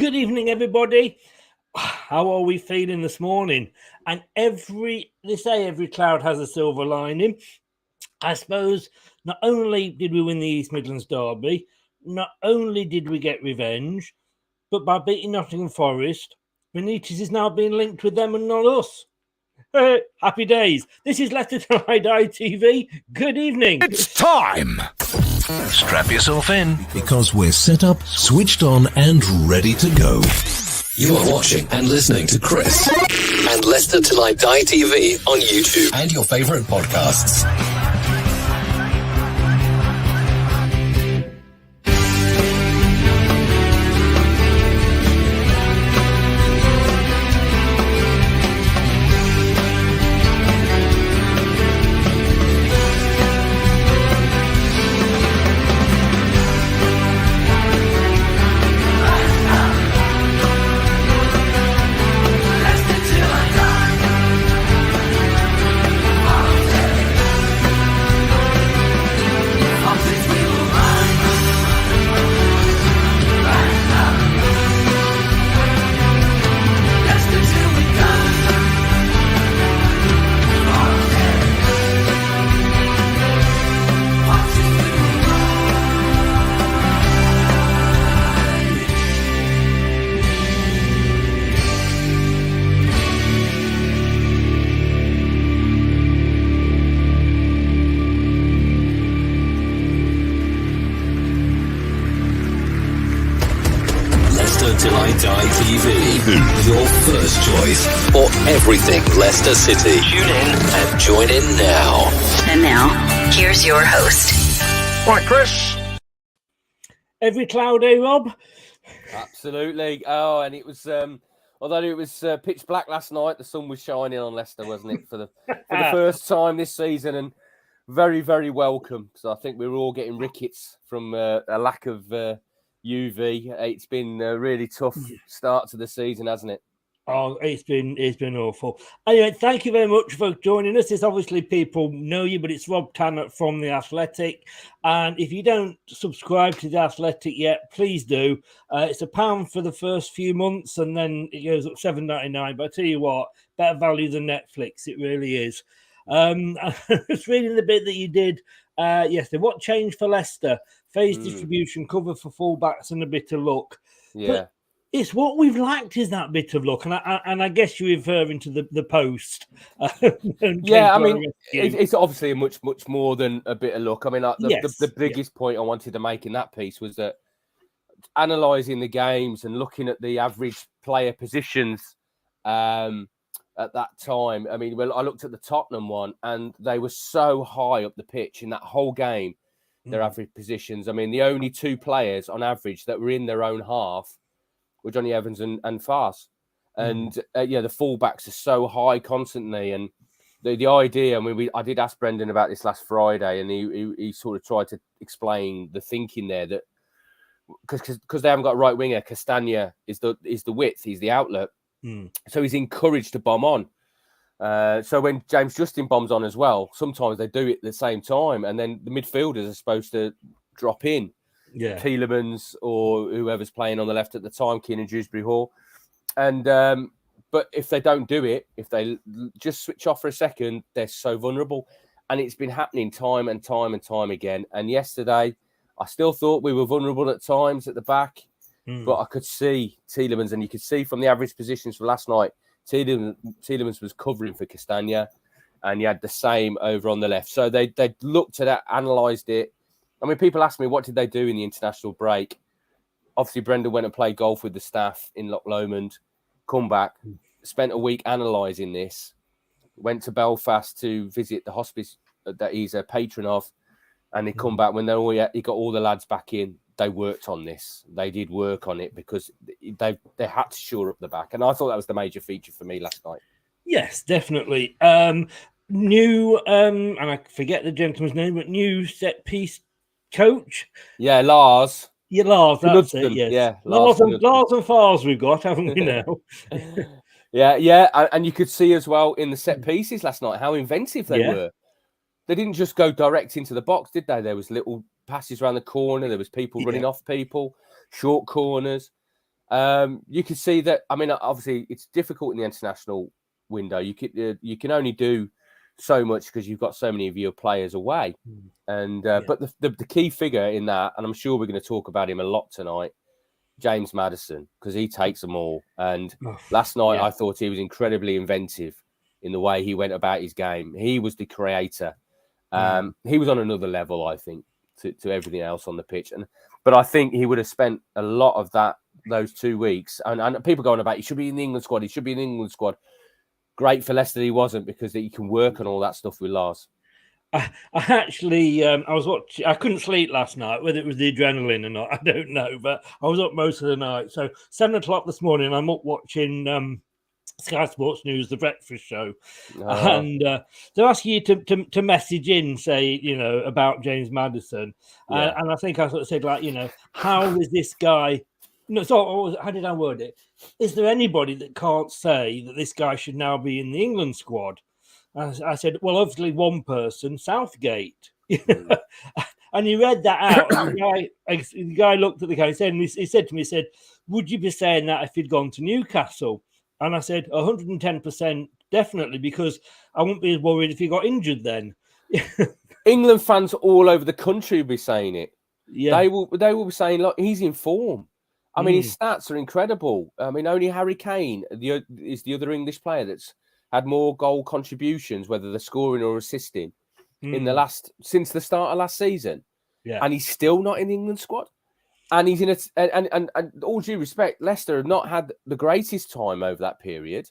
Good evening, everybody. How are we feeling this morning? And they say every cloud has a silver lining. I suppose not only did we win the East Midlands derby, not only did we get revenge, but by beating Nottingham Forest, Benitez is now being linked with them and not us. Happy days. This is LTID Good evening. It's time. Strap yourself in because we're set up, switched on, and ready to go. You are watching and listening to Chris and Leicester Till I Die TV on YouTube and your favourite podcasts. Till I Die TV, your first choice for everything Leicester City. Tune in and join in now. And now, here's your host. Right, Chris. Every cloud, Rob? Absolutely. Oh, and it was, although it was pitch black last night, the sun was shining on Leicester, wasn't it, for the first time this season, and very, very welcome. So I think we were all getting rickets from a lack of UV. It's been a really tough start to the season, hasn't it? Oh, it's been awful. Anyway, thank you very much for joining us. It's obviously people know you, but it's Rob Tannant from The Athletic. And if you don't subscribe to The Athletic yet, please do. It's £1 for the first few months, and then it goes up $7.99. But I tell you what, better value than Netflix. It really is. I was reading the bit that you did yesterday. What changed for Leicester? Phase distribution, cover for fullbacks, and a bit of luck. Yeah. But it's what we've lacked is that bit of luck. And I guess you're referring to the post. Yeah, I mean, it's obviously a much more than a bit of luck. I mean, the biggest point I wanted to make in that piece was that analysing the games and looking at the average player positions at that time. I mean, I looked at the Tottenham one, and they were so high up the pitch in that whole game. Their average positions. I mean, the only two players on average that were in their own half were Johnny Evans and Fars. And the fullbacks are so high constantly. And the idea, I mean, I did ask Brendan about this last Friday, and he sort of tried to explain the thinking there, that because they haven't got a right winger, Castagna is the width, he's the outlet. So he's encouraged to bomb on. So when James Justin bombs on as well, sometimes they do it at the same time, and then the midfielders are supposed to drop in. Yeah, Tielemans or whoever's playing on the left at the time, Keenan Dewsbury Hall. And but if they don't do it, if they just switch off for a second, they're so vulnerable. And it's been happening time and time again. And yesterday, I still thought we were vulnerable at times at the back, but I could see Tielemans, and you could see from the average positions for last night, Tielemans was covering for Castagna, and you had the same over on the left. So they looked at that, analysed it. I mean, people ask me, what did they do in the international break? Obviously, Brendan went and played golf with the staff in Loch Lomond, come back, spent a week analysing this, went to Belfast to visit the hospice that he's a patron of, and he come back when he got all the lads back in. They worked on this. They did work on it because they had to shore up the back. And I thought that was the major feature for me last night. Yes, definitely. New, and I forget the gentleman's name, but new set piece coach. Yeah, Lars. Yeah, Lars, that's it, yes. Yeah, Lars and Fars we've got, haven't we now? Yeah. And you could see as well in the set pieces last night how inventive they were. They didn't just go direct into the box, did they? There was little passes around the corner. There was people running off people, short corners. You can see that. I mean, obviously, it's difficult in the international window. You can only do so much because you've got so many of your players away. And but the key figure in that, and I'm sure we're going to talk about him a lot tonight, James Maddison, because he takes them all. And last night I thought he was incredibly inventive in the way he went about his game. He was the creator. He was on another level, I think, to everything else on the pitch. But I think he would have spent a lot of those 2 weeks. And people going about, he should be in the England squad. He should be in the England squad. Great for Leicester, he wasn't, because he can work on all that stuff with Lars. I actually, I was watching. I couldn't sleep last night, whether it was the adrenaline or not, I don't know. But I was up most of the night. So 7 o'clock this morning, I'm up watching Sky Sports News, the breakfast show, and they're asking you to message in, say, about James Maddison, and I think I sort of said, like, how is this guy? No, so how did I word it? Is there anybody that can't say that this guy should now be in the England squad? I said, well, obviously one person, Southgate. And he read that out. And the guy looked at the guy and he said to me, would you be saying that if he'd gone to Newcastle? And I said, 110% definitely, because I wouldn't be as worried if he got injured then. England fans all over the country will be saying it. Yeah. They will be saying, look, he's in form. I mean, his stats are incredible. I mean, only Harry Kane is the other English player that's had more goal contributions, whether they're scoring or assisting, since the start of last season. Yeah. And he's still not in the England squad. And he's in and all due respect, Leicester have not had the greatest time over that period.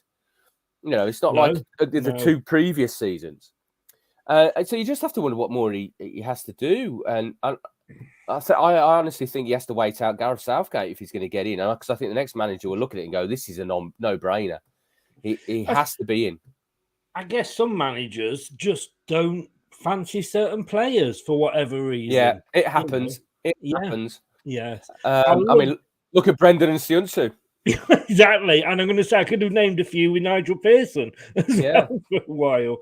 It's not like the 2 previous seasons. So you just have to wonder what more he has to do. And I honestly think he has to wait out Gareth Southgate if he's going to get in, because I think the next manager will look at it and go, "This is a no-brainer. He has to be in." I guess some managers just don't fancy certain players for whatever reason. Yeah, it happens. It happens. Yes. I mean, look at Brendan and Sionsu. Exactly. And I'm going to say I could have named a few with Nigel Pearson for a while.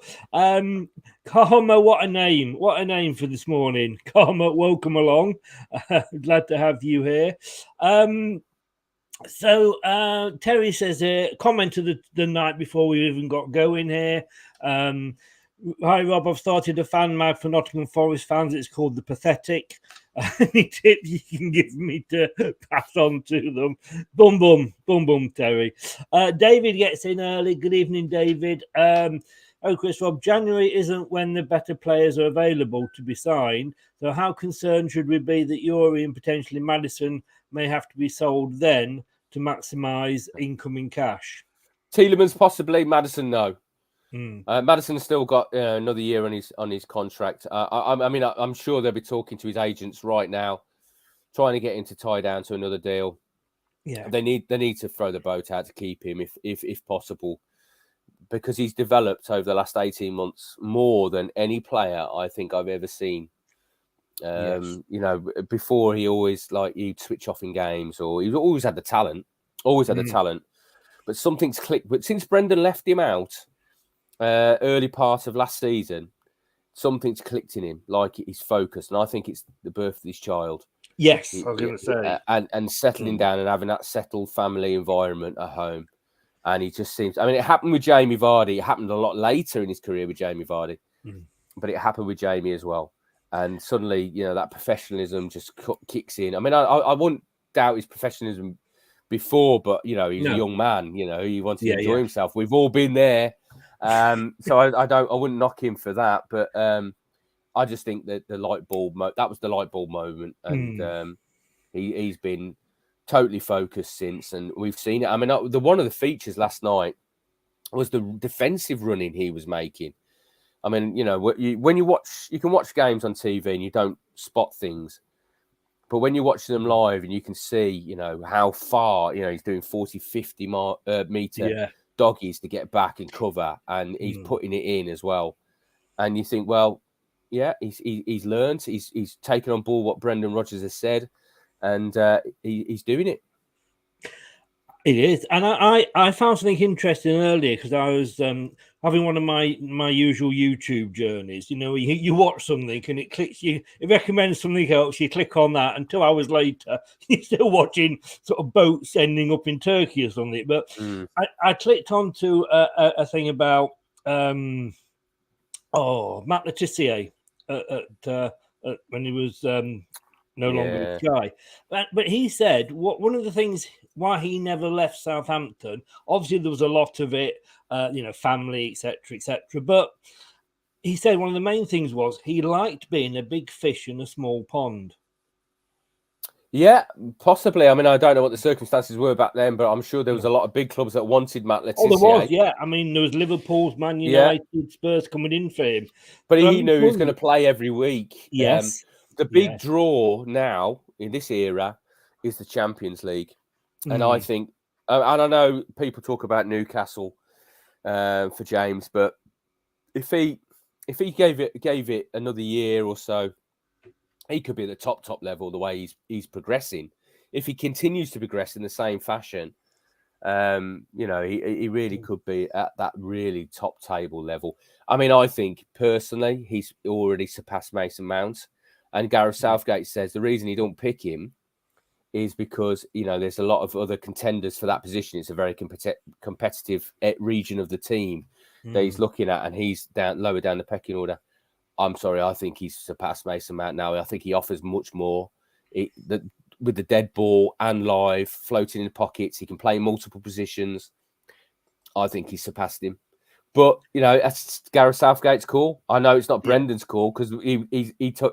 Karma, what a name. What a name for this morning. Karma, welcome along. Glad to have you here. So Terry says, commented the night before we even got going here. Hi, Rob. I've started a fan mag for Nottingham Forest fans. It's called The Pathetic. Any tips you can give me to pass on to them? Boom, boom, boom, boom, Terry. David gets in early. Good evening, David. Chris, Rob, January isn't when the better players are available to be signed. So how concerned should we be that Yuri and potentially Maddison may have to be sold then to maximise incoming cash? Tielemans possibly, Maddison no. Maddison's still got another year on his contract. I mean, I'm sure they'll be talking to his agents right now, trying to get him to tie down to another deal. Yeah, they need to throw the boat out to keep him if possible, because he's developed over the last 18 months more than any player I think I've ever seen. Before he'd switch off in games, or he always had the talent, but something's clicked. But since Brendan left him out early part of last season, something's clicked in him, like he's focused, and I think it's the birth of his child. Yes, I was going to say, and settling down and having that settled family environment at home. And he just seems, I mean, it happened with Jamie Vardy. It happened a lot later in his career with Jamie Vardy, but it happened with Jamie as well. And suddenly, that professionalism just kicks in. I mean, I wouldn't doubt his professionalism before, but, he's a young man, he wanted to enjoy himself. We've all been there. So I wouldn't knock him for that. But I just think that the light bulb, that was the light bulb moment. And he's been totally focused since, and we've seen it. I mean, one of the features last night was the defensive running he was making. I mean, when you watch, you can watch games on TV and you don't spot things, but when you're watching them live and you can see, how far, he's doing 40, 50 meter doggies to get back and cover, and he's putting it in as well. And you think, well, yeah, he's learned, he's taken on board what Brendan Rodgers has said. And he's doing it. It is. And I found something interesting earlier, because I was having one of my usual YouTube journeys. You know, you watch something and it recommends something else. You click on that, and 2 hours later, you're still watching sort of boats ending up in Turkey or something. But I clicked onto a thing about Matt Le Tissier when he was no longer with Sky. But he said one of the things why he never left Southampton, obviously there was a lot of it, family, etc. But he said one of the main things was he liked being a big fish in a small pond. Yeah, possibly. I mean, I don't know what the circumstances were back then, but I'm sure there was a lot of big clubs that wanted Matt Le Tissier. Oh, there was, yeah. I mean, there was Liverpool's, Man United, Spurs coming in for him. But he knew he was going to play every week. Yes. The big draw now in this era is the Champions League. And I think, and I know people talk about Newcastle for James, but if he gave it another year or so, he could be at the top level the way he's progressing. If he continues to progress in the same fashion, he really could be at that really top table level. I mean, I think personally he's already surpassed Mason Mount, and Gareth Southgate says the reason he don't pick him is because there's a lot of other contenders for that position. It's a very competitive region of the team that he's looking at, and he's lower down the pecking order. I'm sorry, I think he's surpassed Mason Mount now. I think he offers much more. With the dead ball and live, floating in the pockets, he can play in multiple positions. I think he's surpassed him. But, that's Gareth Southgate's call. I know it's not Brendan's call because he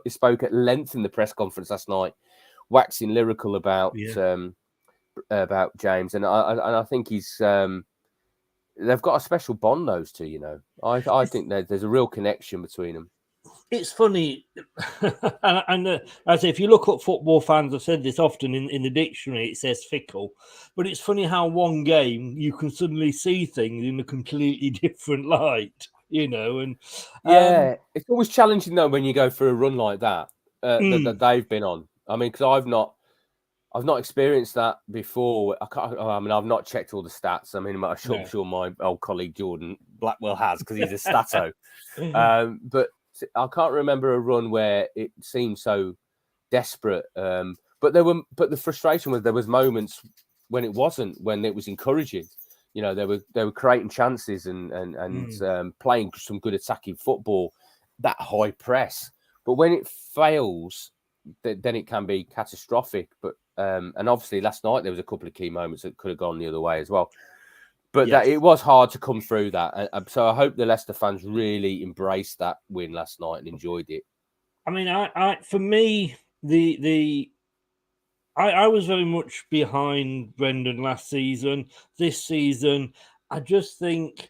spoke at length in the press conference last night, waxing lyrical about James. And I think he's... they've got a special bond, those two, I think there's a real connection between them. It's funny, and as if you look up football fans, I've said this often in the dictionary, it says fickle. But it's funny how one game you can suddenly see things in a completely different light, and it's always challenging though when you go for a run like that that they've been on. I mean, because I've not experienced that before. I've not checked all the stats. I mean, I'm sure my old colleague Jordan Blackwell has because he's a stato. But I can't remember a run where it seemed so desperate. But the frustration was there was moments when it wasn't, when it was encouraging. They were creating chances and playing some good attacking football, that high press. But when it fails, then it can be catastrophic. But and obviously last night there was a couple of key moments that could have gone the other way as well. But it was hard to come through that. So I hope the Leicester fans really embraced that win last night and enjoyed it. I mean, for me, I was very much behind Brendan last season. This season, I just think,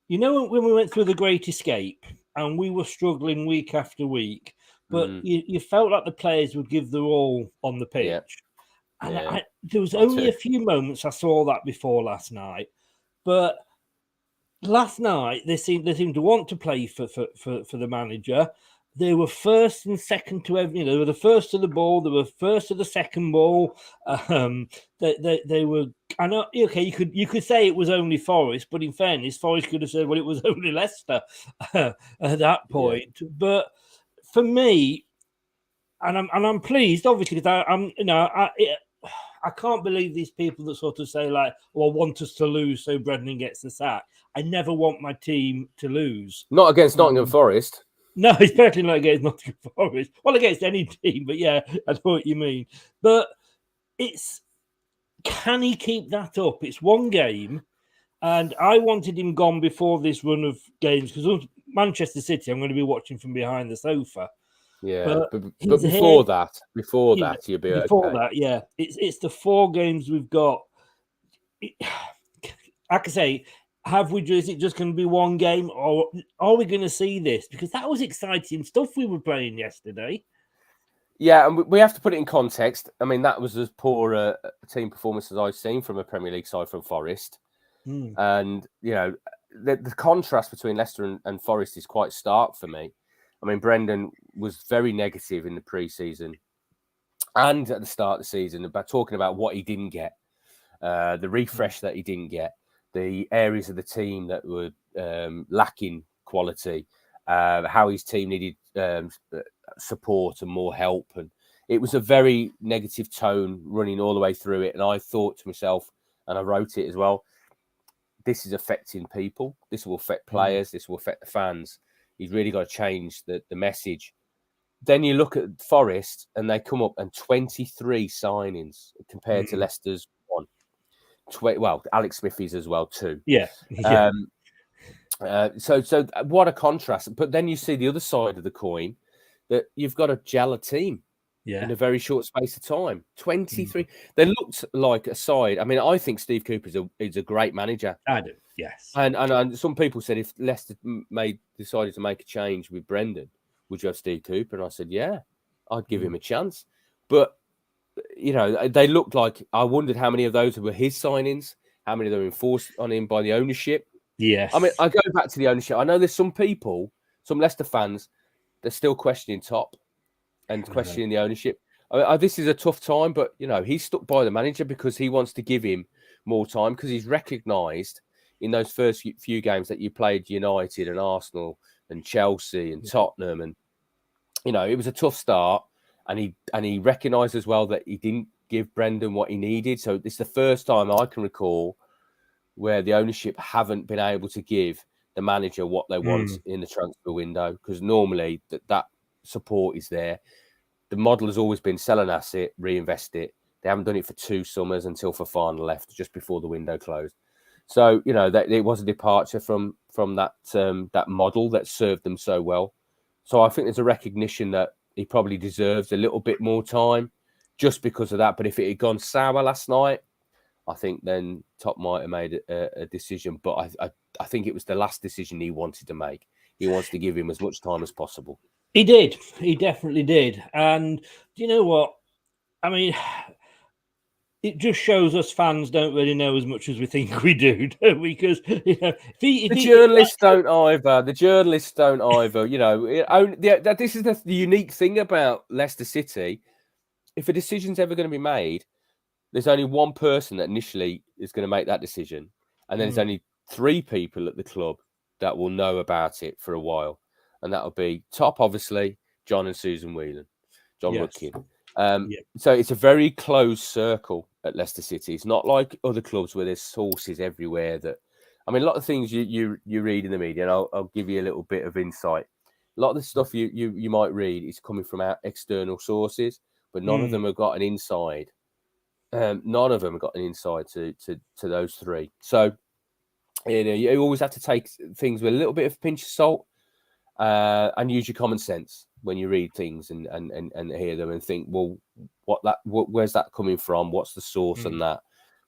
when we went through the Great Escape and we were struggling week after week, but you felt like the players would give their all on the pitch. Yeah. And there was only a few moments I saw that before last night. But last night they seemed to want to play for the manager. They were first and second to every. They were the first to the ball. They were first to the second ball. They were. I know. Okay, you could say it was only Forest, but in fairness, Forest could have said, "Well, it was only Leicester at that point." Yeah. But for me, and I'm pleased, obviously, because I can't believe these people that sort of say like, "Well, I want us to lose so Brendan gets the sack." I never want my team to lose. Not against Nottingham Forest. No, especially not against Nottingham Forest. Well, against any team, but yeah, I know what you mean. But can he keep that up? It's one game, and I wanted him gone before this run of games because Manchester City, I'm going to be watching from behind the sofa. Yeah, but before that, you'll be before okay. That, yeah, it's the 4 games we've got. I can say, is it just going to be one game, or are we going to see this? Because that was exciting stuff we were playing yesterday. Yeah, and we have to put it in context. I mean, that was as poor a team performance as I've seen from a Premier League side from Forest. And the contrast between Leicester and Forest is quite stark for me. I mean, Brendan was very negative in the pre-season and at the start of the season about talking about what he didn't get, the refresh that he didn't get, the areas of the team that were lacking quality, how his team needed support and more help. And it was a very negative tone running all the way through it. And I thought to myself, and I wrote it as well, this is affecting people. This will affect players. This will affect the fans. He's really got to change the message. Then you look at Forest and they come up and 23 signings compared to Leicester's one. Well, Alex Smithy's as well too. Yeah. So what a contrast. But then you see the other side of the coin, that you've got to gel a team in a very short space of time. 23. They looked like a side. I mean, I think Steve Cooper is a great manager. I do, yes. And some people said if Leicester decided to make a change with Brendan, would you have Steve Cooper? And I said, yeah, I'd give him a chance. But, they looked like, I wondered how many of those were his signings, how many of them were enforced on him by the ownership. Yes. I mean, I go back to the ownership. I know there's some people, some Leicester fans, they're still questioning Top and questioning the ownership. This is a tough time, but, he's stuck by the manager because he wants to give him more time because he's recognised in those first few games that you played United and Arsenal and Chelsea and Tottenham, and it was a tough start, and he recognised as well that he didn't give Brendan what he needed. So it's the first time I can recall where the ownership haven't been able to give the manager what they want in the transfer window, because normally that support is there. The model has always been sell an asset, reinvest it. They haven't done it for 2 summers until Fofana left just before the window closed. So, that it was a departure from that model that served them so well. So I think there's a recognition that he probably deserves a little bit more time just because of that. But if it had gone sour last night, I think then Top might have made a decision. But I think it was the last decision he wanted to make. He wants to give him as much time as possible. He did. He definitely did. And do you know what? I mean, it just shows us fans don't really know as much as we think we do, don't we? Because the journalists don't either. The journalists don't either. This is the unique thing about Leicester City. If a decision's ever going to be made, there's only one person that initially is going to make that decision, and then there's only 3 people at the club that will know about it for a while, and that'll be Top, obviously, John and Susan Whelan, John Rudkin. So it's a very closed circle at Leicester City. It's not like other clubs where there's sources everywhere. A lot of things you read in the media, and I'll give you a little bit of insight. A lot of the stuff you might read is coming from our external sources, but none of them have got an inside. None of them have got an inside to those 3. So you always have to take things with a little bit of a pinch of salt and use your common sense when you read things and hear them and think, well, where's that coming from? What's the source on that?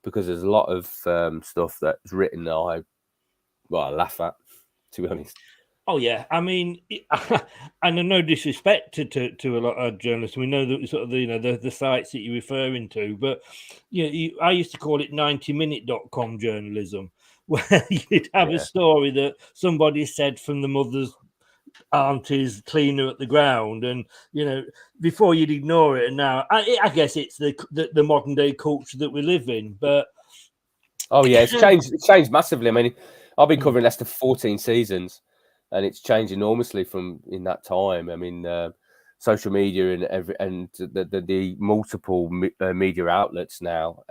Because there's a lot of stuff that's written that I laugh at, to be honest. Oh yeah, I mean, and no disrespect to a lot of journalists. We know that sort of the sites that you're referring to, but I used to call it 90minute.com journalism, where you'd have a story that somebody said from the mother's auntie's cleaner at the ground, and before you'd ignore it. And now I guess it's the modern day culture that we live in. But it's changed massively. I mean, I've been covering Leicester for 14 seasons. And it's changed enormously from in that time. I mean, social media and the multiple media outlets now.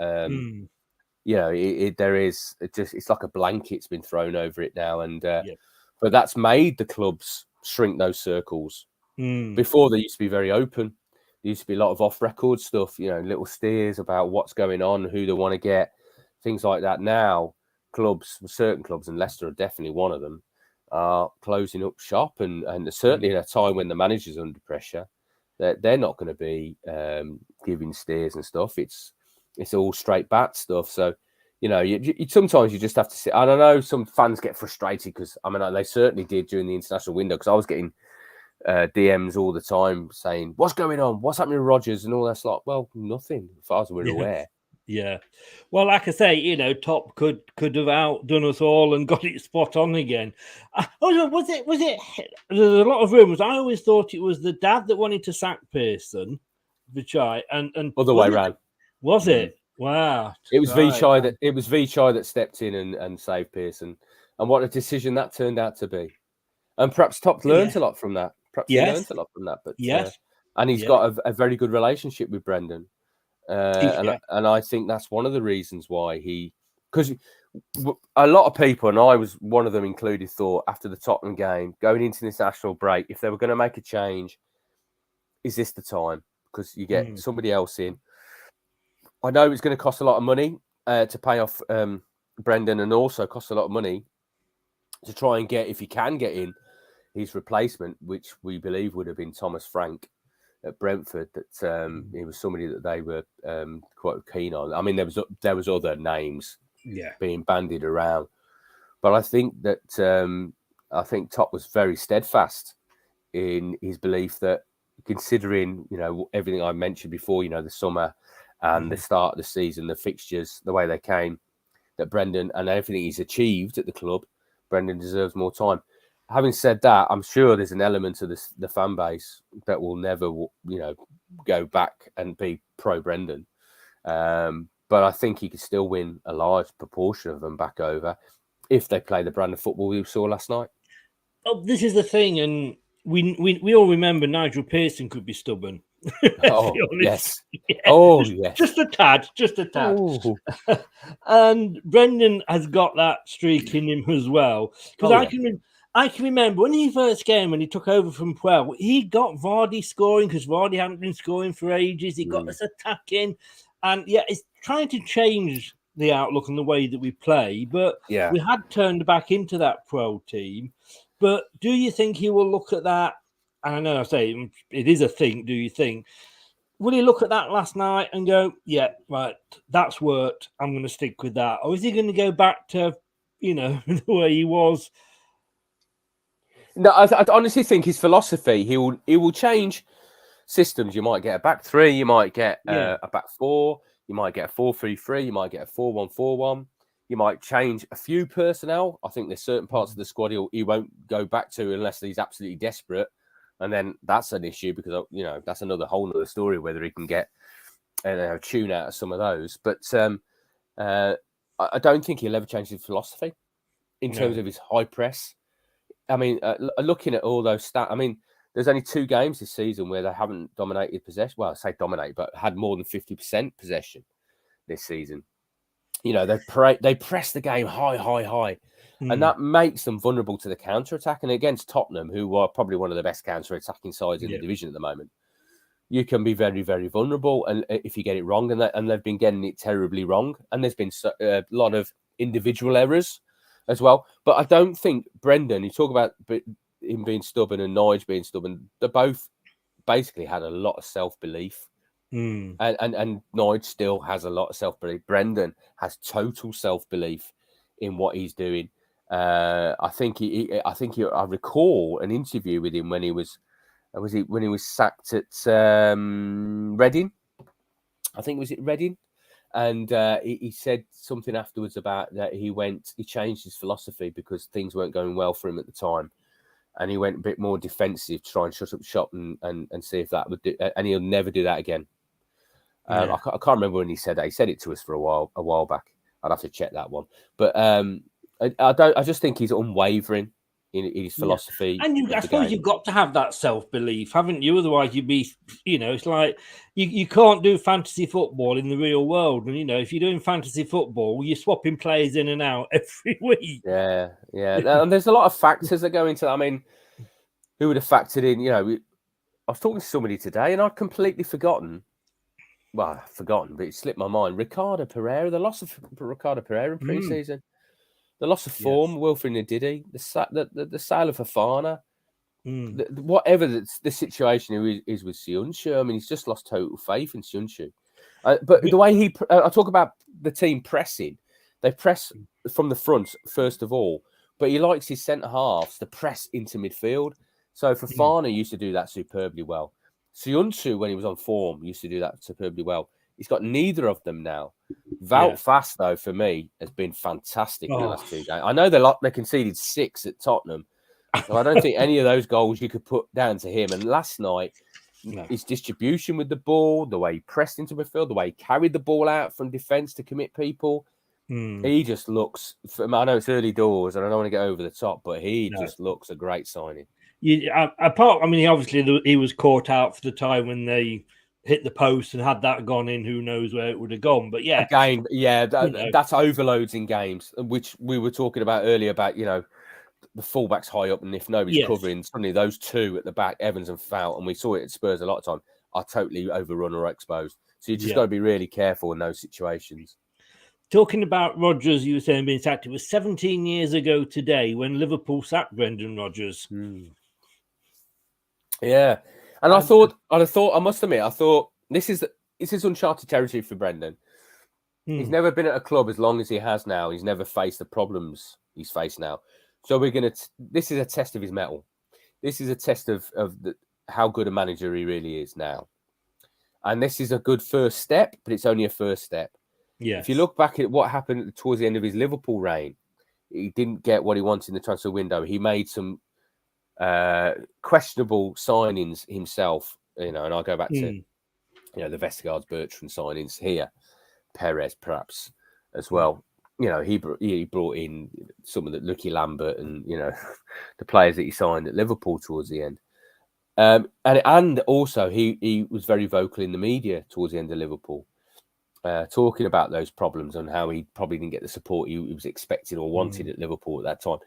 It's like a blanket's been thrown over it now, and but that's made the clubs shrink those circles. Before they used to be very open. There used to be a lot of off-record stuff, little steers about what's going on, who they want to get, things like that. Now, certain clubs, and Leicester are definitely one of them, are closing up shop, and certainly in a time when the manager's under pressure, they're not going to be giving steers and stuff. It's all straight bat stuff. So sometimes you just have to sit. I don't know. Some fans get frustrated because they certainly did during the international window, because I was getting DMs all the time saying, "What's going on? What's happening with Rodgers?" and all that. Like, well, nothing as far as we're aware. Yeah, well, like I say, Top could have outdone us all and got it spot on again. Was it? There's a lot of rumours. I always thought it was the dad that wanted to sack Pearson, Vichai, and other way round. Was it? Wow, it was Vichai that stepped in and saved Pearson. and what a decision that turned out to be. And perhaps Top learned a lot from that. He learned a lot from that. But and he's got a very good relationship with Brendan. And I think that's one of the reasons why because a lot of people, and I was one of them included, thought after the Tottenham game, going into this national break, if they were going to make a change, is this the time? Because you get somebody else in. I know it's going to cost a lot of money to pay off Brendan, and also cost a lot of money to try and get, if he can get in, his replacement, which we believe would have been Thomas Frank at Brentford. That he was somebody that they were quite keen on. I mean, there was other names being bandied around, but I think that Top was very steadfast in his belief that, considering everything I mentioned before, the summer and the start of the season, the fixtures, the way they came, that Brendan and everything he's achieved at the club, Brendan deserves more time. Having said that, I'm sure there's an element of the fan base that will never, go back and be pro Brendan. But I think he could still win a large proportion of them back over if they play the brand of football we saw last night. Oh, this is the thing, and we all remember Nigel Pearson could be stubborn. Oh, yes. Yeah. Oh, yes. Just a tad. And Brendan has got that streak in him as well. Because I can remember when he first came, when he took over from Puel, he got Vardy scoring because Vardy hadn't been scoring for ages. He got us attacking. And it's trying to change the outlook and the way that we play. But we had turned back into that Puel team. But do you think he will look at that? And I know I say it is a thing. Do you think? Will he look at that last night and go, yeah, right, that's worked. I'm going to stick with that. Or is he going to go back to, the way he was? No, I honestly think his philosophy, he will change systems. You might get a back three. You might get a back four. You might get a 4-3-3. You might get a 4-1-4-1. You might change a few personnel. I think there's certain parts of the squad he won't go back to unless he's absolutely desperate. And then that's an issue because, that's another whole nother story, whether he can get a tune out of some of those. But I don't think he'll ever change his philosophy in terms of his high press. I mean, looking at all those stats, I mean, there's only 2 games this season where they haven't dominated possession. Well, I say dominate, but had more than 50% possession this season. They press the game high. And that makes them vulnerable to the counter-attack. And against Tottenham, who are probably one of the best counter-attacking sides in the division at the moment, you can be very, very vulnerable. And if you get it wrong, and they've been getting it terribly wrong. And there's been a lot of individual errors as well. But I don't think Brendan, you talk about him being stubborn and Nige being stubborn, they both basically had a lot of self-belief. And Nige still has a lot of self-belief. Brendan has total self-belief in what he's doing. I recall an interview with him when he was sacked at Reading. I think was it Reading, and he said something afterwards about that he changed his philosophy because things weren't going well for him at the time, and he went a bit more defensive to try and shut up shop and see if that would do, and he'll never do that again. I can't remember when he said that. He said it to us for a while back. I'd have to check that one, but I just think he's unwavering in his philosophy. And I suppose you've got to have that self-belief, haven't you? Otherwise, you'd be, it's like you can't do fantasy football in the real world. And if you're doing fantasy football, you're swapping players in and out every week. Yeah. And there's a lot of factors that go into that. I mean, who would have factored in? I was talking to somebody today, and I'd completely forgotten. Well, but it slipped my mind. The loss of Ricardo Pereira in pre-season, the loss of form, Wilfred Ndidi, the sale of Fofana, whatever the situation is with Söyüncü. I mean, he's just lost total faith in Söyüncü. But the way I talk about the team pressing, they press from the front first of all, but he likes his centre halves to press into midfield. So Fofana used to do that superbly well. Söyüncü, when he was on form, used to do that superbly well. He's got neither of them now. Wout Fast, though, for me, has been fantastic in the last 2 games. I know they conceded 6 at Tottenham, so I don't think any of those goals you could put down to him. And last night, his distribution with the ball, the way he pressed into midfield, the way he carried the ball out from defence to commit people, He just looks. I know it's early doors, and I don't want to get over the top, but he just looks a great signing. He was caught out for the time when they hit the post and had that gone in, who knows where it would have gone. But that's overloads in games, which we were talking about earlier about, the fullbacks high up, and if nobody's covering, suddenly those two at the back, Evans and Fout, and we saw it at Spurs a lot of time, are totally overrun or exposed. So you just got to be really careful in those situations. Talking about Rodgers, you were saying being sacked, it was 17 years ago today when Liverpool sacked Brendan Rodgers. Yeah. And I must admit, this is uncharted territory for Brendan. He's never been at a club as long as he has now. He's never faced the problems he's faced now. So this is a test of his mettle. This is a test of how good a manager he really is now. And this is a good first step, but it's only a first step. Yeah. If you look back at what happened towards the end of his Liverpool reign, he didn't get what he wanted in the transfer window. He made some questionable signings himself, and I go back to, the Vestergaard's, Bertrand signings here, Perez perhaps as well. He brought in some of the Lucky Lambert and the players that he signed at Liverpool towards the end. And also he was very vocal in the media towards the end of Liverpool, talking about those problems and how he probably didn't get the support he was expecting or wanted at Liverpool at that time.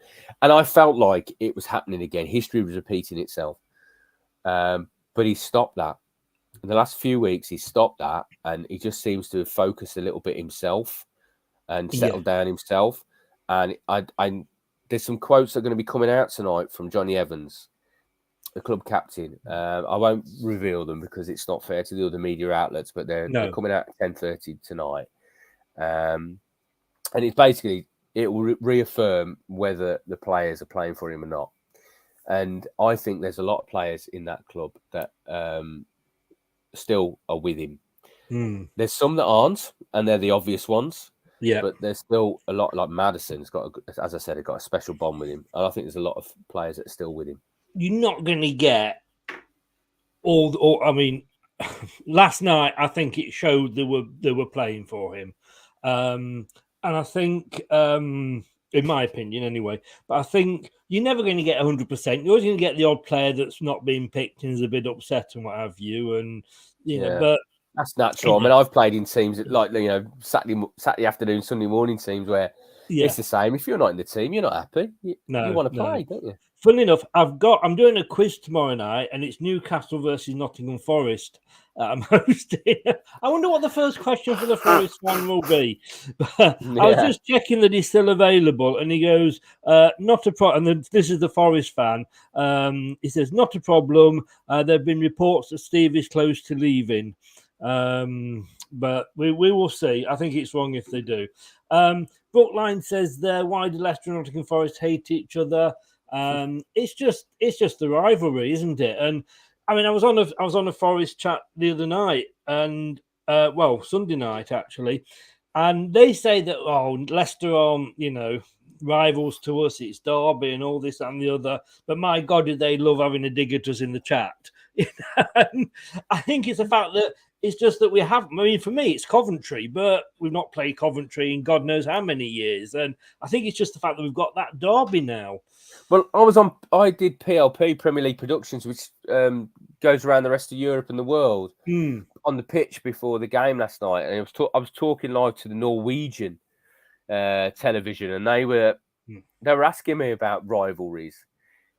And I felt like it was happening again. History was repeating itself. But he stopped that. In the last few weeks, he stopped that, and he just seems to have focused a little bit himself and settled down himself. And I there's some quotes that are going to be coming out tonight from Johnny Evans, the club captain. I won't reveal them because it's not fair to the other media outlets, but they're coming out at 10:30 tonight. And it's basically, it will reaffirm whether the players are playing for him or not. And I think there's a lot of players in that club that still are with him. There's some that aren't, and they're the obvious ones. Yeah, but there's still a lot, like Maddison's got, as I said, he got a special bond with him. And I think there's a lot of players that are still with him. You're not going to get last night I think it showed they were playing for him, and I think, in my opinion anyway, but I think you're never going to get 100%. You're always going to get the odd player that's not being picked and is a bit upset and what have you, and but that's natural. I mean, I've played in teams that, like, Saturday afternoon, Sunday morning teams where it's the same. If you're not in the team, you're not happy. You want to play, don't you? Funnily enough, I'm doing a quiz tomorrow night, and it's Newcastle versus Nottingham Forest. I'm hosting. I wonder what the first question for the Forest fan will be. I was just checking that he's still available, and he goes, "Not a problem." And this is the Forest fan. He says, "Not a problem. There have been reports that Steve is close to leaving, but we will see. I think it's wrong if they do." Brookline says there, "Why do Leicester and Nottingham Forest hate each other?" It's just the rivalry, isn't it? And I mean, I was on a Forest chat the other night, and Sunday night actually, and they say that Leicester are rivals to us. It's Derby and all this and the other. But my God, do they love having a dig at us in the chat? I think it's the fact that it's just that we have. I mean, for me, it's Coventry, but we've not played Coventry in God knows how many years, and I think it's just the fact that we've got that derby now. Well, I did PLP, Premier League Productions, which goes around the rest of Europe and the world, on the pitch before the game last night. And I was talking live to the Norwegian television, and they were asking me about rivalries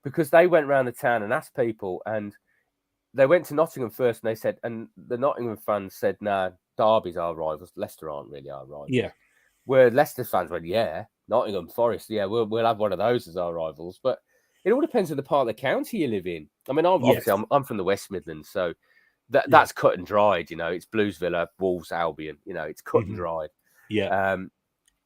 because they went around the town and asked people, and they went to Nottingham first, and they said, and the Nottingham fans said, "Nah, Derby's our rivals. Leicester aren't really our rivals." Yeah. Where Leicester fans went, "Yeah, Nottingham Forest, we'll have one of those as our rivals." But it all depends on the part of the county you live in. I mean, I'm from the West Midlands, so that's cut and dried. It's Blues Villa, Wolves, Albion. It's cut and dried. Yeah.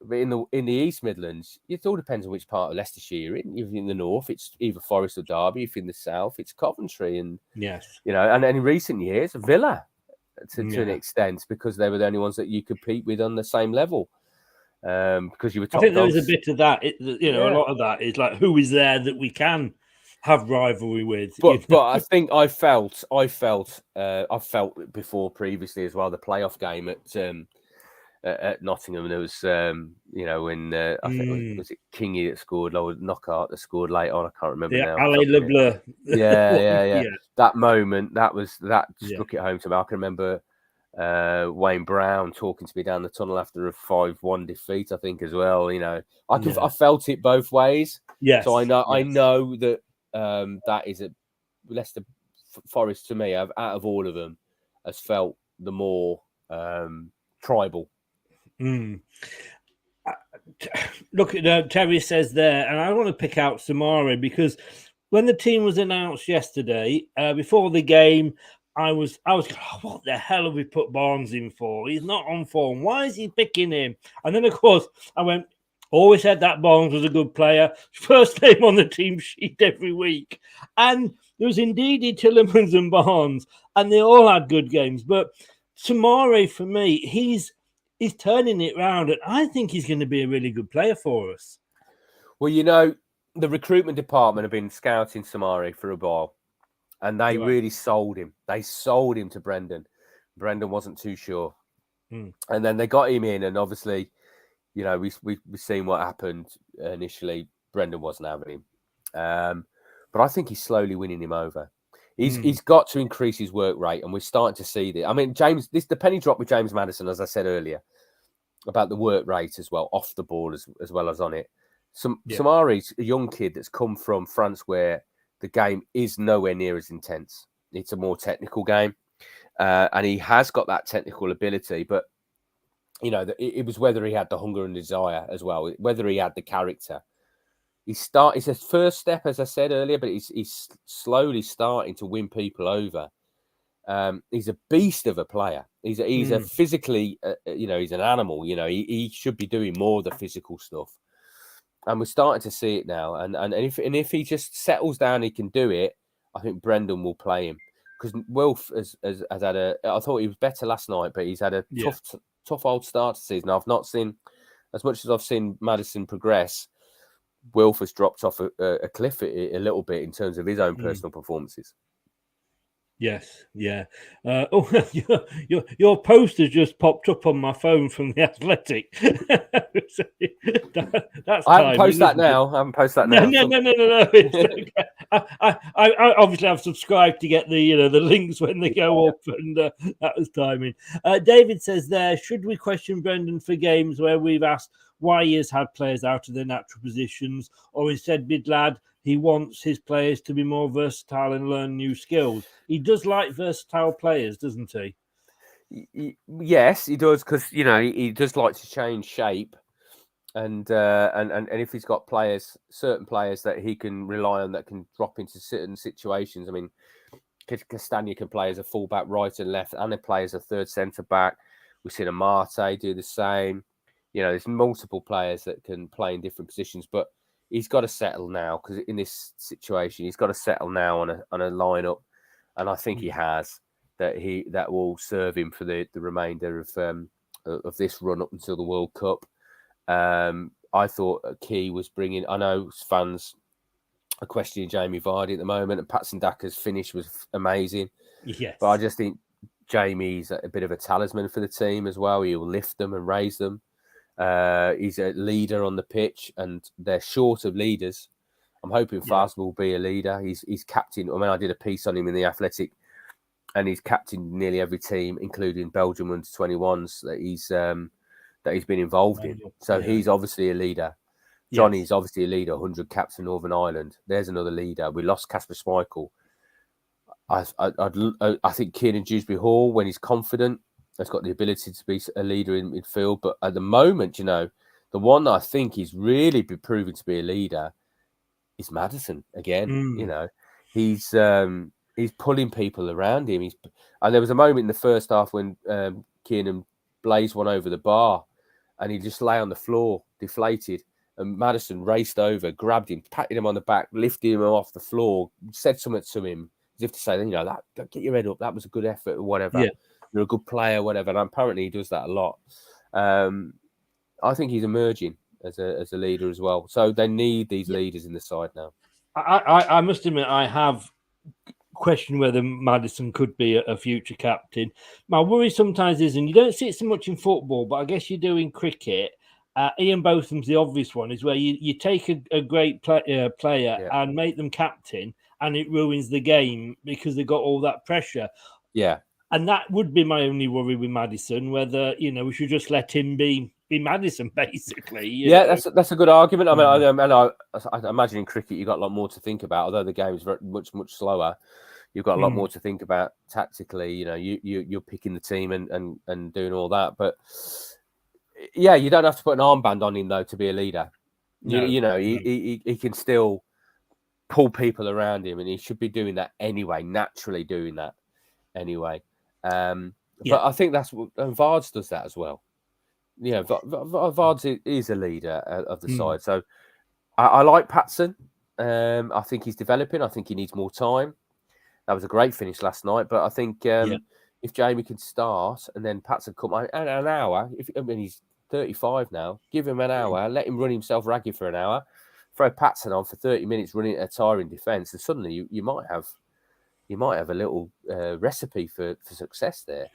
But in the East Midlands, it all depends on which part of Leicestershire you're in. If you're in the north, it's either Forest or Derby. If you're in the south, it's Coventry, and and in recent years, Villa to an extent, because they were the only ones that you compete with on the same level. Because you were top I think dogs. there was a bit of that. A lot of that is like, who is there that we can have rivalry with? But I think I felt before previously as well, the playoff game at at Nottingham. There was, when I think was it Kingy that scored, or Knockout that scored late on. I can't remember now. Ali LeBlanc. Yeah. That moment, that struck it home to me. I can remember Wayne Brown talking to me down the tunnel after a 5-1 defeat, I think, as well. I felt it both ways. Yes. So I know that that is a Leicester Forest, to me, out of all of them, has felt the more tribal. Look at Terry says there, and I want to pick out Samari, because when the team was announced yesterday, before the game, I was what the hell have we put Barnes in for? He's not on form. Why is he picking him? And then, of course, I went, always said that Barnes was a good player. First name on the team sheet every week. And there was indeed Tillemans and Barnes, and they all had good games. But Samari, for me, he's turning it round, and I think he's going to be a really good player for us. Well, the recruitment department have been scouting Samari for a while, and they really sold him. They sold him to Brendan. Brendan wasn't too sure. And then they got him in, and obviously, we've seen what happened initially. Brendan wasn't having him. But I think he's slowly winning him over. He's got to increase his work rate, and we're starting to see that. I mean, the penny drop with James Maddison, as I said earlier, about the work rate as well, off the ball as well as on it. Samari's a young kid that's come from France, where the game is nowhere near as intense. It's a more technical game, and he has got that technical ability. But it was whether he had the hunger and desire as well, whether he had the character. It's his first step, as I said earlier, but he's slowly starting to win people over. He's a beast of a player. He's a physically, he's an animal. He should be doing more of the physical stuff, and we're starting to see it now. And if he just settles down, he can do it. I think Brendan will play him, because Wilf has had I thought he was better last night, but he's had a tough old start to the season. I've not seen, as much as I've seen Maddison progress, Wilf has dropped off a cliff a little bit in terms of his own personal performances. Yes, yeah. Your post has just popped up on my phone from the Athletic. That's I haven't posted that now. No. I obviously I've subscribed to get the links when they go up, and that was timing. David says there, should we question Brendan for games where we've asked why he has had players out of their natural positions, or instead, bid lad, he wants his players to be more versatile and learn new skills? He does like versatile players, doesn't he? Yes, he does, because he does like to change shape, and if he's got certain players that he can rely on that can drop into certain situations. I mean, Castagna can play as a fullback, right and left, and he plays as a third centre back. We've seen Amate do the same. There's multiple players that can play in different positions, but he's got to settle now, because in this situation, he's got to settle now on a lineup, and I think he has that will serve him for the remainder of this run up until the World Cup. I thought Key was bringing. I know fans are questioning Jamie Vardy at the moment, and Patson Daka's finish was amazing. Yes, but I just think Jamie's a bit of a talisman for the team as well. He will lift them and raise them. He's a leader on the pitch, and they're short of leaders. I'm hoping Faz will be a leader. He's captain. I mean, I did a piece on him in the Athletic, and he's captained nearly every team, including Belgium under 21s that he's been involved in. So he's obviously a leader. Johnny's obviously a leader. 100 caps for Northern Ireland. There's another leader. We lost Kasper Schmeichel. I think Kieran Dewsbury Hall, when he's confident, has got the ability to be a leader in midfield. But at the moment, the one that I think he's really been proven to be a leader is Maddison again. He's pulling people around him. And there was a moment in the first half when Kieran blazed one over the bar, and he just lay on the floor, deflated. And Maddison raced over, grabbed him, patted him on the back, lifted him off the floor, said something to him, as if to say, that get your head up, that was a good effort, or whatever. Yeah. You're a good player, whatever. And apparently he does that a lot. I think he's emerging as a leader as well. So they need these leaders in the side now. I must admit, I have question whether Maddison could be a future captain. My worry sometimes is, and you don't see it so much in football, but I guess you do in cricket. Ian Botham's the obvious one, is where you take a great player and make them captain, and it ruins the game because they've got all that pressure. Yeah. And that would be my only worry with Maddison, whether, we should just let him be Maddison, basically. You know? That's a good argument. I mean, I imagine in cricket you've got a lot more to think about, although the game is very, much slower. You've got a lot more to think about tactically. You're picking the team and doing all that. But yeah, you don't have to put an armband on him though to be a leader. No, he can still pull people around him, and he should be doing that anyway. Naturally doing that anyway. But I think that's what Vards does that as well. Vards is a leader of the side. So I like Patson. I think he's developing. I think he needs more time. That was a great finish last night. But I think if Jamie can start and then Patson come an hour, he's 35 now, give him an hour, let him run himself ragged for an hour, throw Patson on for 30 minutes running a tiring defence, and suddenly you might have a little recipe for success there.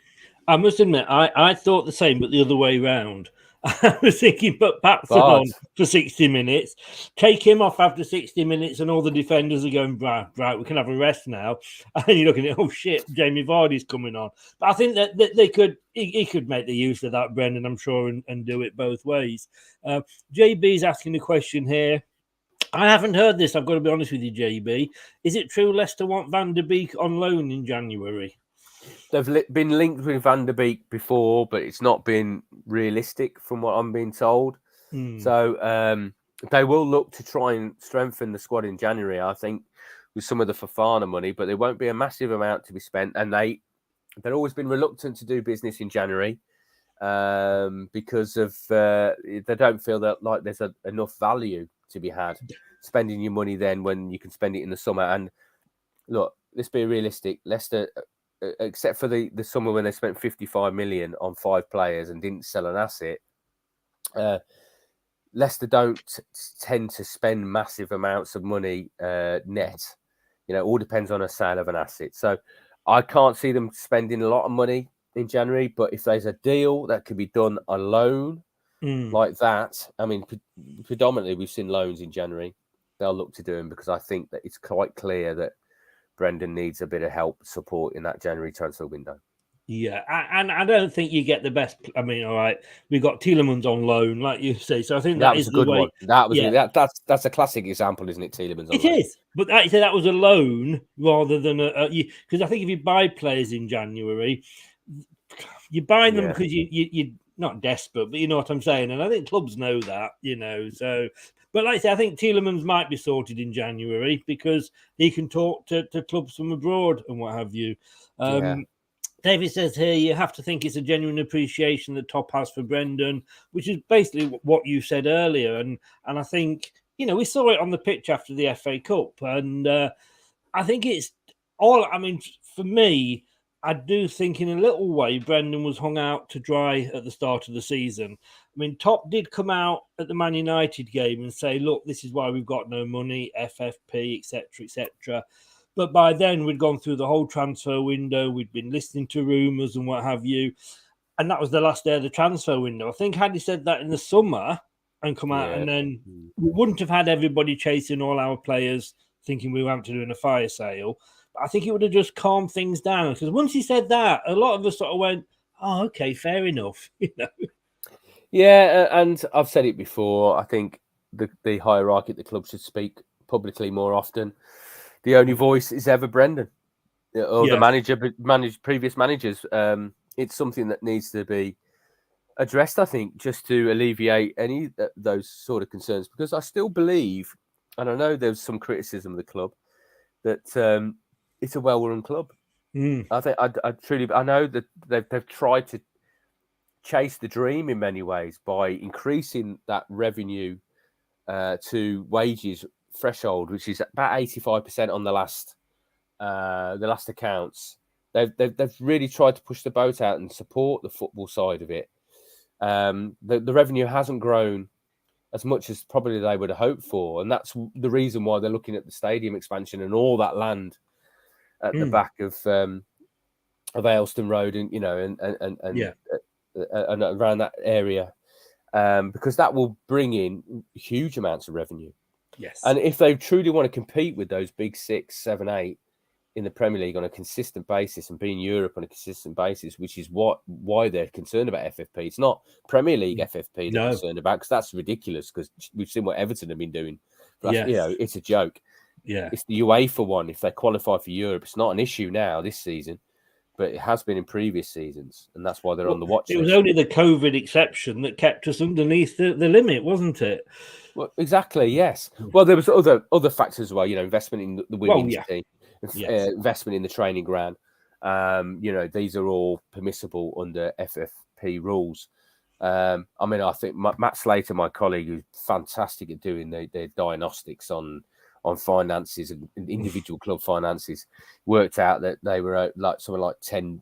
I must admit, I thought the same, but the other way round. I was thinking, put Patson on for 60 minutes, take him off after 60 minutes, and all the defenders are going, right, we can have a rest now. And you're looking at, oh shit, Jamie Vardy's coming on. But I think that they could, he could make the use of that, Brendan, I'm sure, and do it both ways. JB's asking a question here. I haven't heard this, I've got to be honest with you, JB. Is it true Leicester want Van der Beek on loan in January? They've been linked with Van der Beek before, but it's not been realistic from what I'm being told. So they will look to try and strengthen the squad in January, I think, with some of the Fofana money, but there won't be a massive amount to be spent. And they've always been reluctant to do business in January because of they don't feel that like there's enough value to be had spending your money then when you can spend it in the summer. And look, let's be realistic. Leicester, except for the summer when they spent 55 million on 5 players and didn't sell an asset, Leicester don't tend to spend massive amounts of money net. It all depends on a sale of an asset. So I can't see them spending a lot of money in January, but if there's a deal that could be done on loan like that, I mean, predominantly we've seen loans in January. They'll look to do them because I think that it's quite clear that Brendan needs a bit of help, support in that January transfer window. Yeah, and I don't think you get the best. I mean, all right, we've got Tielemans on loan, like you say. So I think that is a good one. That's a classic example, isn't it? Tielemans. It is, but like you say, that was a loan rather than because I think if you buy players in January, you buy them because you're not desperate, but you know what I'm saying. And I think clubs know that, So, but like I say, I think Tielemans might be sorted in January because he can talk to clubs from abroad and what have you. David says here, you have to think it's a genuine appreciation that Top has for Brendan, which is basically what you said earlier. And I think, we saw it on the pitch after the FA Cup. And I think it's all, I mean, for me, I do think in a little way, Brendan was hung out to dry at the start of the season. I mean, Top did come out at the Man United game and say, look, this is why we've got no money, FFP, etc., etc. But by then, we'd gone through the whole transfer window. We'd been listening to rumours and what have you. And that was the last day of the transfer window. I think had he said that in the summer and come out, and then we wouldn't have had everybody chasing all our players thinking we were having to do a fire sale. But I think it would have just calmed things down. Because once he said that, a lot of us sort of went, oh, okay, fair enough. Yeah, and I've said it before. I think the hierarchy at the club should speak publicly more often. The only voice is ever Brendan or the previous managers. It's something that needs to be addressed, I think, just to alleviate any of those sort of concerns. Because I still believe, and I know there's some criticism of the club, that it's a well-run club. I think I know that they've tried to chase the dream in many ways by increasing that revenue to wages threshold, which is about 85% on the last accounts. They've really tried to push the boat out and support the football side of it. The revenue hasn't grown as much as probably they would have hoped for, and that's the reason why they're looking at the stadium expansion and all that land at the back of Ayleston Road, and and around that area, because that will bring in huge amounts of revenue. Yes, and if they truly want to compete with those big 6, 7, 8 in the Premier League on a consistent basis and be in Europe on a consistent basis, which is why they're concerned about FFP. It's not Premier League FFP they're concerned about, because that's ridiculous, because we've seen what Everton have been doing. It's a joke. Yeah, it's the UEFA one. If they qualify for Europe, it's not an issue now this season, but it has been in previous seasons, and that's why they're on the watch list. It was only the COVID exception that kept us underneath the limit, wasn't it? Well, exactly, yes. Well, there was other factors as well, investment in the women's team, investment in the training ground. These are all permissible under FFP rules. I think Matt Slater, my colleague, who's fantastic at doing their diagnostics on finances and individual club finances, worked out that they were something like 10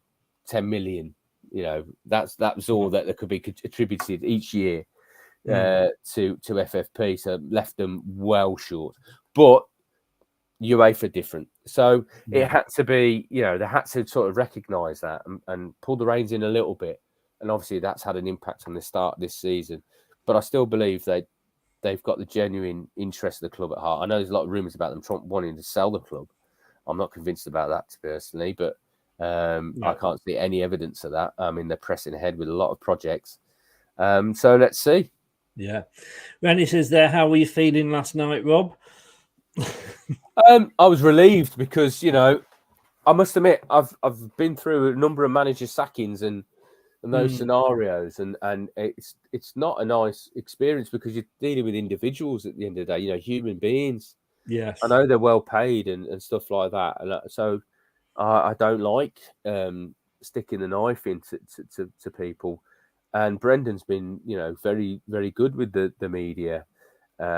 million. That was all that could be attributed each year to FFP, so left them well short. But UEFA different, so it had to be, they had to sort of recognise that and pull the reins in a little bit, and obviously that's had an impact on the start of this season. But I still believe they've got the genuine interest of the club at heart. I know there's a lot of rumours about them wanting to sell the club. I'm not convinced about that personally, but I can't see any evidence of that. They're pressing ahead with a lot of projects. So let's see. Yeah. Rennie says there, how were you feeling last night, Rob? I was relieved because, I must admit, I've been through a number of manager sackings and those scenarios, and it's not a nice experience, because you're dealing with individuals at the end of the day, human beings. Yes. I know they're well paid and stuff like that. And so I don't like sticking the knife into to people. And Brendan's been, very, very good with the media.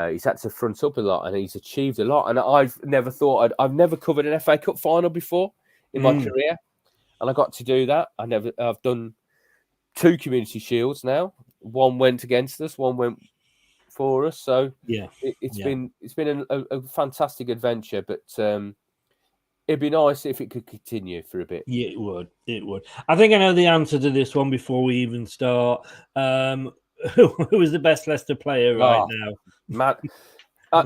He's had to front up a lot, and he's achieved a lot. And I've never covered an FA Cup final before in my career, and I got to do that. I've done 2 Community Shields now. One went against us, one went for us. So it's been a fantastic adventure. But it'd be nice if it could continue for a bit. Yeah, it would. I think I know the answer to this one before we even start. Who is the best Leicester player right now? Matt,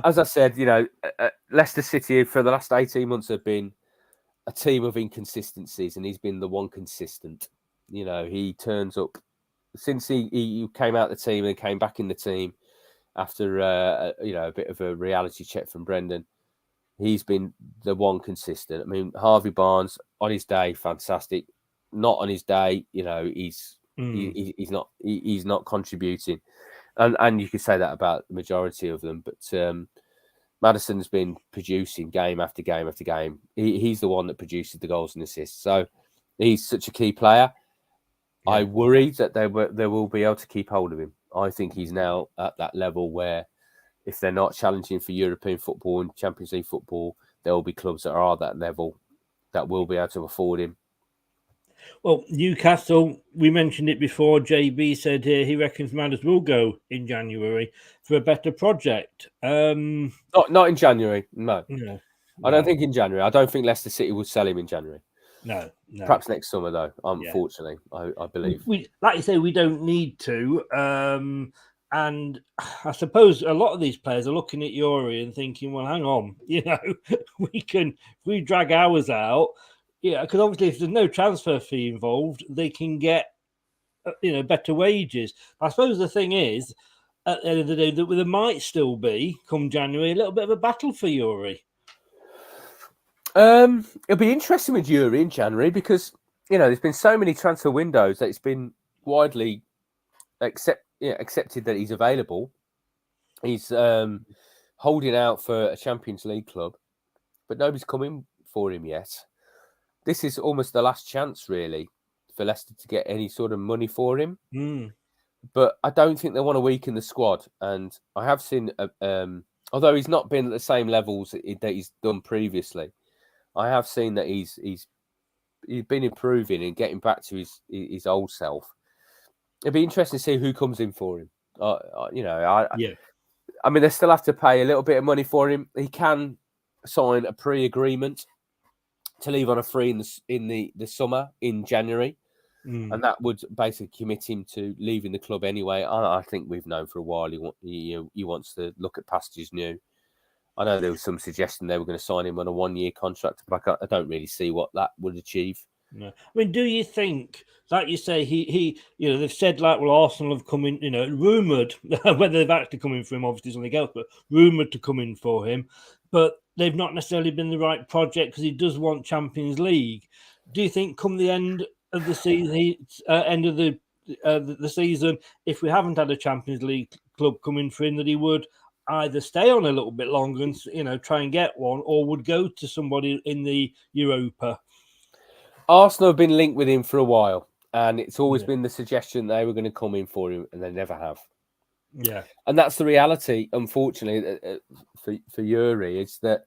as I said, Leicester City for the last 18 months have been a team of inconsistencies, and he's been the one consistent. He turns up since he came out the team and came back in the team after a bit of a reality check from Brendan. He's been the one consistent. Harvey Barnes on his day, fantastic. Not on his day, he's not contributing, and you could say that about the majority of them. But Maddison's been producing game after game after game. He's the one that produces the goals and assists. So he's such a key player. Yeah. I worry that they will be able to keep hold of him. I think he's now at that level where, if they're not challenging for European football and Champions League football, there will be clubs that are at that level that will be able to afford him. Well, Newcastle, we mentioned it before. JB said he reckons Madders will go in January for a better project. Not in January, no. I don't think in January. I don't think Leicester City will sell him in January. No. Perhaps next summer, though, unfortunately, I believe. Like you say, we don't need to. And I suppose a lot of these players are looking at Yuri and thinking, well, hang on, we drag ours out. Yeah, because obviously if there's no transfer fee involved, they can get, better wages. I suppose the thing is, at the end of the day, that there might still be, come January, a little bit of a battle for Yuri. It'll be interesting with Yuri in January because, there's been so many transfer windows that it's been widely accepted that he's available. He's holding out for a Champions League club, but nobody's coming for him yet. This is almost the last chance, really, for Leicester to get any sort of money for him. But I don't think they want to weaken the squad. And I have seen, although he's not been at the same levels that he's done previously, I have seen that he's been improving and getting back to his old self. It'd be interesting to see who comes in for him. They still have to pay a little bit of money for him. He can sign a pre-agreement to leave on a free in the summer in January. And that would basically commit him to leaving the club anyway. I think we've known for a while he wants to look at pastures new. I know there was some suggestion they were going to sign him on a 1-year contract, but I don't really see what that would achieve. No. I mean, do you think, like you say, he they've said like, well, Arsenal have come in, rumoured, whether they've actually come in for him, obviously something else, but rumoured to come in for him, but they've not necessarily been the right project because he does want Champions League. Do you think come the end of the season, the season, if we haven't had a Champions League club come in for him, that he would either stay on a little bit longer and try and get one, or would go to somebody in the Europa? Arsenal have been linked with him for a while, and it's always been the suggestion they were going to come in for him, and they never have. Yeah, and that's the reality. Unfortunately, for Yuri, is that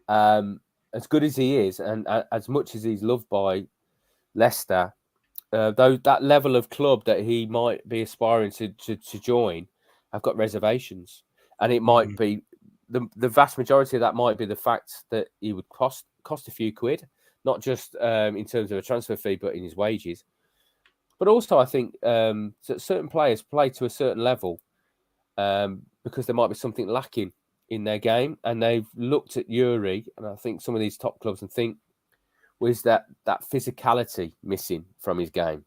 as good as he is, and as much as he's loved by Leicester, though that level of club that he might be aspiring to join, I've got reservations, and it might be the vast majority of that might be the fact that he would cost a few quid, not just in terms of a transfer fee, but in his wages. But also, I think that certain players play to a certain level because there might be something lacking in their game, and they've looked at Yuri, and I think some of these top clubs, and think, was that physicality missing from his game?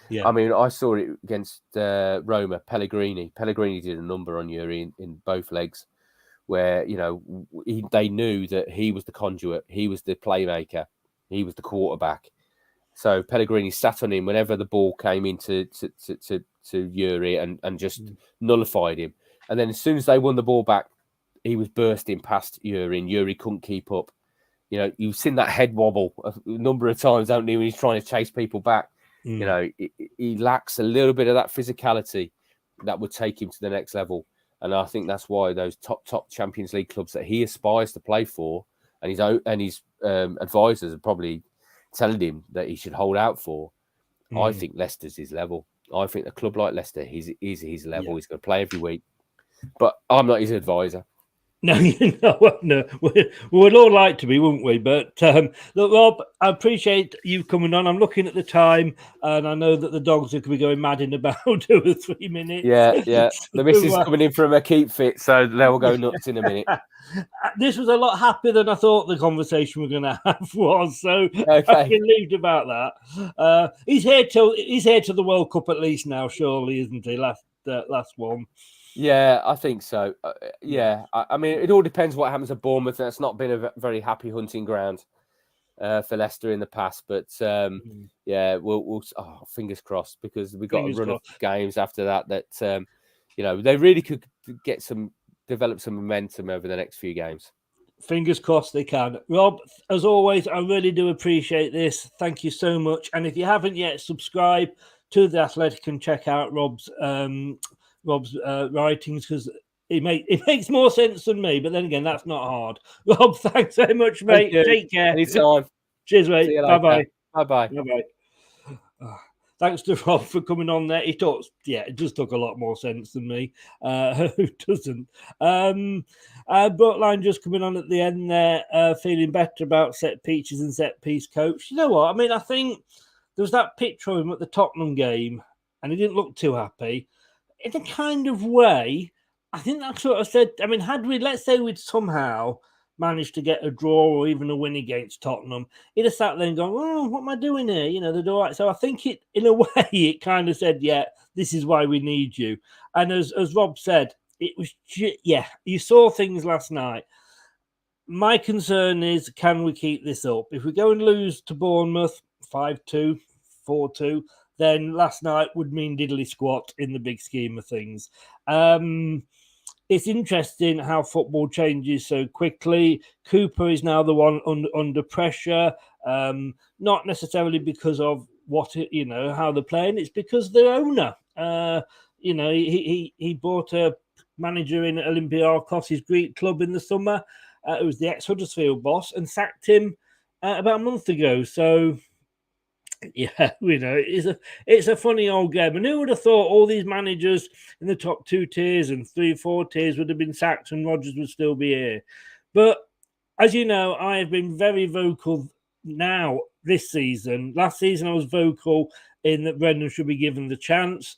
Yeah, I mean, I saw it against Roma. Pellegrini did a number on Yuri in both legs, where they knew that he was the conduit, he was the playmaker, he was the quarterback. So Pellegrini sat on him whenever the ball came into to Yuri and just nullified him. And then as soon as they won the ball back, he was bursting past Yuri, and Yuri couldn't keep up. You've seen that head wobble a number of times, haven't you, when he's trying to chase people back. He lacks a little bit of that physicality that would take him to the next level. And I think that's why those top Champions League clubs that he aspires to play for, and his advisors are probably telling him that he should hold out for. I think Leicester's his level. I think a club like Leicester is his level. Yeah. He's going to play every week. But I'm not his advisor. No. We'd all like to be, wouldn't we? But look, Rob, I appreciate you coming on. I'm looking at the time, and I know that the dogs are going to be going mad in about 2 or 3 minutes. Yeah. The missus is coming in from a keep fit, so they'll go nuts in a minute. This was a lot happier than I thought the conversation we're going to have was. So okay. I'm relieved about that. He's here to the World Cup at least now, surely, isn't he? Last one. Yeah, I think so. I mean, it all depends what happens at Bournemouth. That's not been a very happy hunting ground for Leicester in the past. But we'll fingers crossed, because we've got a run of games after that they really could develop some momentum over the next few games. Fingers crossed they can. Rob, as always, I really do appreciate this. Thank you so much. And if you haven't yet, subscribe to The Athletic and check out Rob's writings, because it makes more sense than me. But then again, that's not hard. Rob, thanks very much, mate. Take care. Anytime. Cheers, mate. Bye-bye. Bye-bye. Bye-bye. Thanks to Rob for coming on there. It just took a lot more sense than me. Who doesn't? Brookline just coming on at the end there, feeling better about set pieces and set piece coach. You know what? I mean, I think there was that picture of him at the Tottenham game, and he didn't look too happy. In a kind of way, I think that sort of said, I mean, let's say we'd somehow managed to get a draw or even a win against Tottenham, he'd have sat there and gone, oh, what am I doing here? They're all right. So I think in a way, it kind of said, yeah, this is why we need you. And as Rob said, it was, you saw things last night. My concern is, can we keep this up? If we go and lose to Bournemouth 5-2, 4-2, then last night would mean diddly squat in the big scheme of things. It's interesting how football changes so quickly. Cooper is now the one under pressure, not necessarily because of how they're playing. It's because the owner, he bought a manager in Olympiacos, his Greek club, in the summer. It was the ex-Huddersfield boss, and sacked him about a month ago. So, yeah, it's a funny old game. And who would have thought all these managers in the top 2 tiers and 3-4 tiers would have been sacked and Rodgers would still be here? But as you know, I have been very vocal now this season. Last season, I was vocal in that Brendan should be given the chance.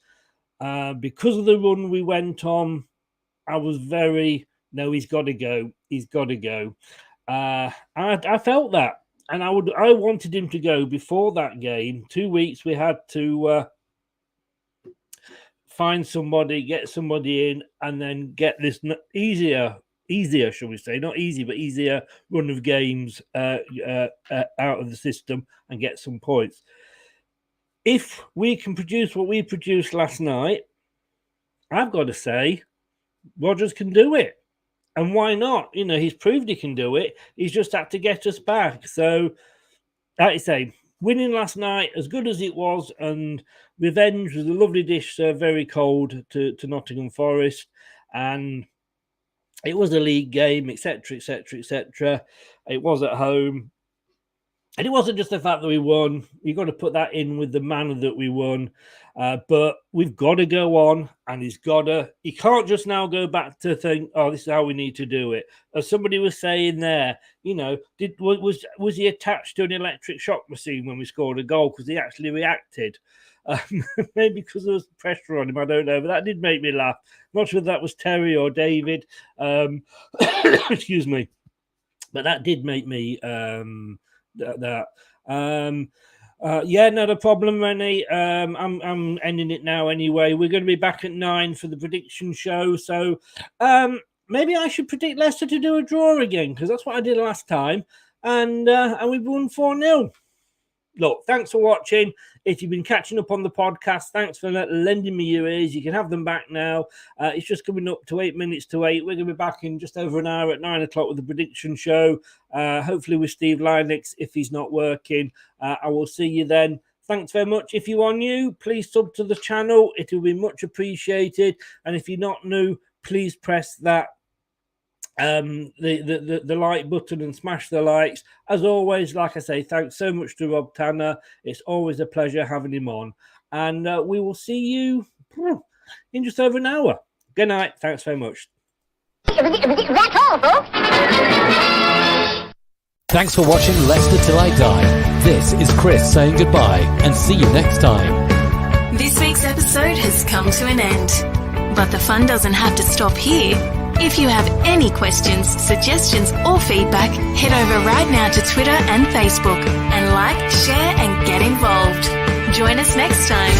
Because of the run we went on, I was no, he's got to go. He's got to go. I felt that, and I wanted him to go before that game. 2 weeks we had to find somebody, get somebody in, and then get this easier, shall we say, not easy, but easier run of games out of the system and get some points. If we can produce what we produced last night, I've got to say, Rodgers can do it. And why not? You know, he's proved he can do it. He's just had to get us back. So, like I say, winning last night, as good as it was, and revenge was a lovely dish served very cold to Nottingham Forest. And it was a league game, etc., etc., etc. It was at home. And it wasn't just the fact that we won. You've got to put that in with the manner that we won. But we've got to go on, and he can't just now go back to think, oh, this is how we need to do it. As somebody was saying there, you know, was he attached to an electric shock machine when we scored a goal because he actually reacted? Maybe because there was pressure on him, I don't know. But that did make me laugh. Not sure if that was Terry or David. Excuse me. But that did make me... not a problem, Rennie. I'm ending it now anyway. We're going to be back at 9 for the prediction show. So maybe I should predict Leicester to do a draw again, because that's what I did last time. And we won 4-0. Look, thanks for watching. If you've been catching up on the podcast, thanks for lending me your ears. You can have them back now. It's just coming up to 8 minutes to 8. We're going to be back in just over an hour at 9 o'clock with the prediction show. Hopefully with Steve Linux if he's not working. I will see you then. Thanks very much. If you are new, please sub to the channel. It will be much appreciated. And if you're not new, please press that the like button and smash the likes. As always, like I say, thanks so much to Rob Tanner. It's always a pleasure having him on, and we will see you in just over an hour. Good night. Thanks very much. That's all, folks. Thanks for watching Leicester Till I Die. This is Chris saying goodbye, and see you next time. This week's episode has come to an end, but the fun doesn't have to stop here. If you have any questions, suggestions, or feedback, head over right now to Twitter and Facebook and like, share, and get involved. Join us next time.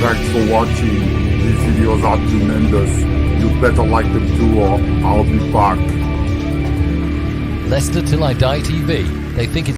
Thanks for watching. These videos are tremendous. You better like them too, or I'll be back. Leicester Till I Die TV. They think it's